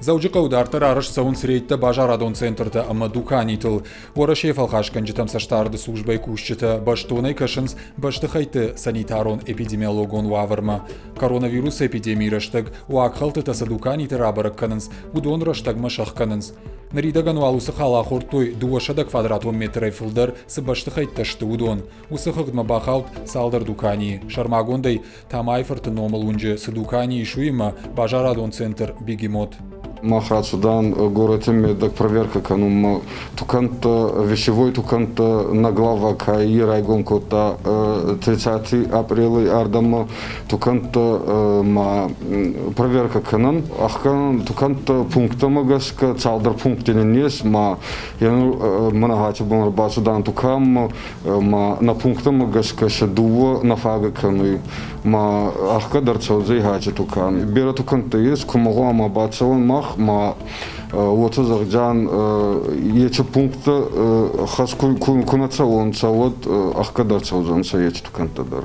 Завжди қаудартыр арыш сауын сірейтті бажарадон центрді ымы дуканитыл. Орашев алхашкан житамсаштарды службай кушчыты баштонай кашынс башты хайты санитарон эпидемиологон вавырма. Коронавирус эпидемии раштаг уакхалты таса дуканитыр рабарак канынс, удон раштаг машах канынс. Наридаган уалусы хала хортой дуашада квадратон метрай фылдар сы башты хайтташты удон. Усы хыгдма бахалт салдар дукани. Шармагондай тамайфырты номал унжы сы дукани шуима бажарадон центр бегемот. Махрацудан город медок проверка канум туканта вещевой туканта на глава каи райгон кота 30 апреля ардама туканта ма проверка канан ахкан туканта пункта магаска цалдар пунктенес ма яну манагачу бон басудан тукам ма на пункта магаска шадуо на фага кану ма ахка дарцозей хачу тукан бера туканта ес кумого ма бацалан мах ма отызыржан ечі пункты хас кунатса онса вот ахкадар цаузанса ечі тукантадар.